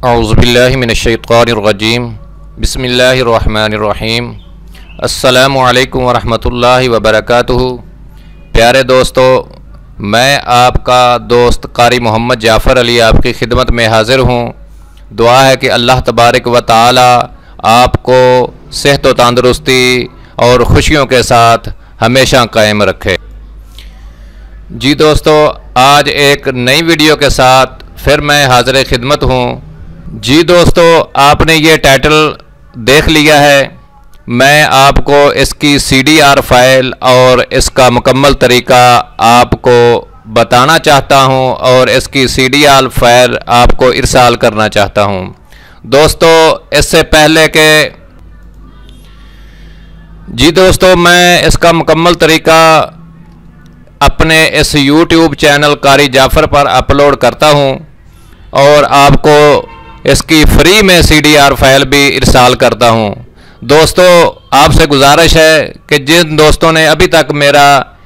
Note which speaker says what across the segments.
Speaker 1: औज़ुबिल्लाहि मिनश्शैतानिर्रजीम बिस्मिल्लाहिर्रहमानिर्रहीम अस्सलामु अलैकुम वरहमतुल्लाहि वबरकातुहू। प्यारे दोस्तों, मैं आपका दोस्त कारी मोहम्मद जाफ़र अली आपकी खिदमत में हाज़िर हूँ। दुआ है कि अल्लाह तबारक व तआला आपको सेहत व तंदुरुस्ती और ख़ुशियों के साथ हमेशा कायम रखे। जी दोस्तों, आज एक नई वीडियो के साथ फिर मैं हाज़िर खिदमत हूँ। जी दोस्तों, आपने ये टाइटल देख लिया है। मैं आपको इसकी CDR फाइल और इसका मुकम्मल तरीका आपको बताना चाहता हूं और इसकी CDR फाइल आपको इरसाल करना चाहता हूं। दोस्तों, इससे पहले कि मैं इसका मुकम्मल तरीका अपने इस YouTube चैनल कारी जाफ़र पर अपलोड करता हूं और आपको इसकी फ्री में CDR फाइल भी इरसाल करता हूं। दोस्तों, आपसे गुजारिश है कि जिन दोस्तों ने अभी तक मेरा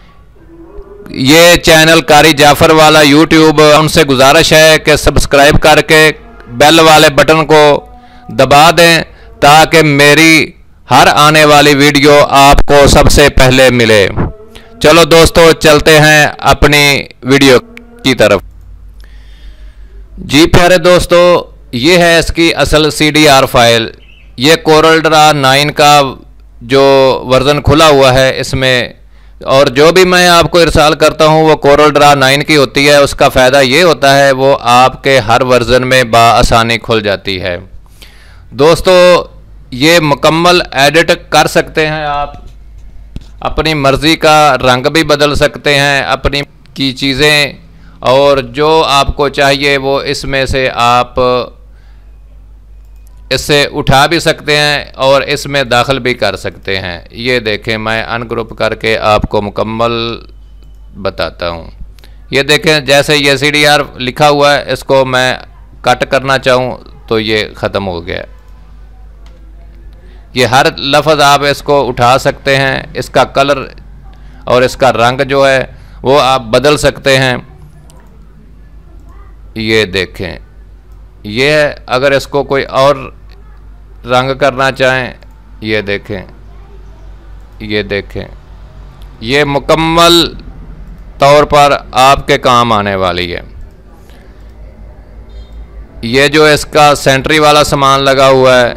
Speaker 1: ये चैनल कारी जाफ़र वाला YouTube, उनसे गुजारिश है कि सब्सक्राइब करके बेल वाले बटन को दबा दें ताकि मेरी हर आने वाली वीडियो आपको सबसे पहले मिले। चलो दोस्तों, चलते हैं अपनी वीडियो की तरफ। जी प्यारे दोस्तों, ये है इसकी असल CDR फाइल। ये कोरल ड्रा 9 का जो वर्ज़न खुला हुआ है इसमें, और जो भी मैं आपको इरसाल करता हूँ वो कोरल ड्रा 9 की होती है। उसका फ़ायदा ये होता है वो आपके हर वर्ज़न में बाआसानी खुल जाती है। दोस्तों, ये मुकम्मल एडिट कर सकते हैं आप, अपनी मर्ज़ी का रंग भी बदल सकते हैं अपनी की चीज़ें, और जो आपको चाहिए वो इसमें से आप इससे उठा भी सकते हैं और इसमें दाखिल भी कर सकते हैं। ये देखें, मैं अनग्रुप करके आपको मुकम्मल बताता हूँ। ये देखें, जैसे ये CDR लिखा हुआ है, इसको मैं कट करना चाहूँ तो ये ख़त्म हो गया। ये हर लफ्ज़ आप इसको उठा सकते हैं। इसका कलर और इसका रंग जो है वो आप बदल सकते हैं। ये देखें, ये अगर इसको कोई और रंग करना चाहें, ये देखें, ये मुकम्मल तौर पर आपके काम आने वाली है। ये जो इसका सेंट्री वाला सामान लगा हुआ है,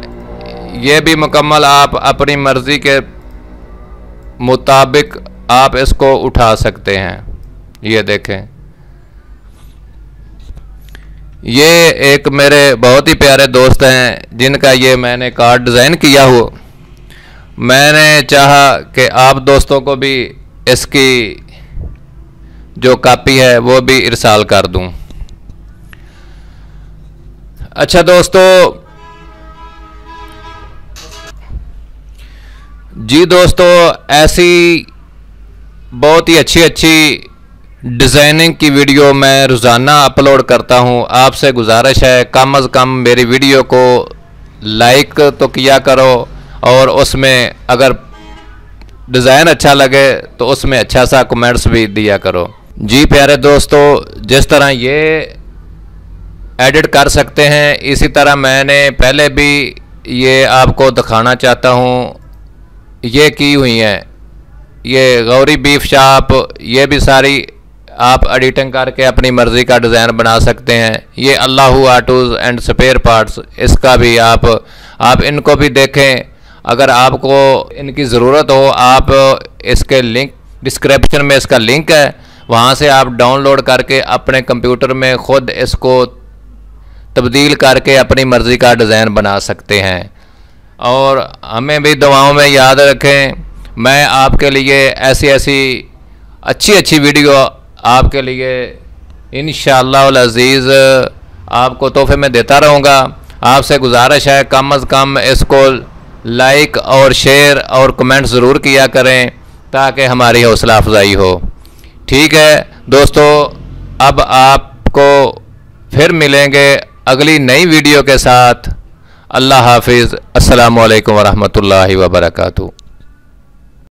Speaker 1: ये भी मुकम्मल आप अपनी मर्ज़ी के मुताबिक आप इसको उठा सकते हैं। ये देखें, ये एक मेरे बहुत ही प्यारे दोस्त हैं जिनका ये मैंने कार्ड डिज़ाइन किया हो। मैंने चाहा कि आप दोस्तों को भी इसकी जो कॉपी है वो भी इरसाल कर दूं। अच्छा दोस्तों, जी दोस्तों, ऐसी बहुत ही अच्छी डिज़ाइनिंग की वीडियो मैं रोज़ाना अपलोड करता हूं। आपसे गुजारिश है कम अज़ कम मेरी वीडियो को लाइक तो किया करो और उसमें अगर डिज़ाइन अच्छा लगे तो उसमें अच्छा सा कमेंट्स भी दिया करो। जी प्यारे दोस्तों, जिस तरह ये एडिट कर सकते हैं, इसी तरह मैंने पहले भी ये आपको दिखाना चाहता हूँ। ये की हुई हैं, ये गौरी बीफ शॉप, ये भी सारी आप एडिटिंग करके अपनी मर्ज़ी का डिज़ाइन बना सकते हैं। ये अल्लाहू ऑटोज़ एंड स्पेयर पार्ट्स, इसका भी आप इनको भी देखें। अगर आपको इनकी ज़रूरत हो, आप इसके लिंक डिस्क्रिप्शन में इसका लिंक है, वहाँ से आप डाउनलोड करके अपने कंप्यूटर में ख़ुद इसको तब्दील करके अपनी मर्ज़ी का डिज़ाइन बना सकते हैं। और हमें भी दुआओं में याद रखें। मैं आपके लिए ऐसी अच्छी वीडियो आपके लिए इंशाअल्लाह अज़ीज़ आपको तोहफे में देता रहूँगा। आपसे गुजारिश है कम अज़ कम इसको लाइक और शेयर और कमेंट ज़रूर किया करें ताकि हमारी हौसला अफजाई हो। ठीक है दोस्तों, अब आपको फिर मिलेंगे अगली नई वीडियो के साथ। अल्लाह हाफिज़। अस्सलामु अलैकुम वरहमतुल्लाहि वबरकातुहू।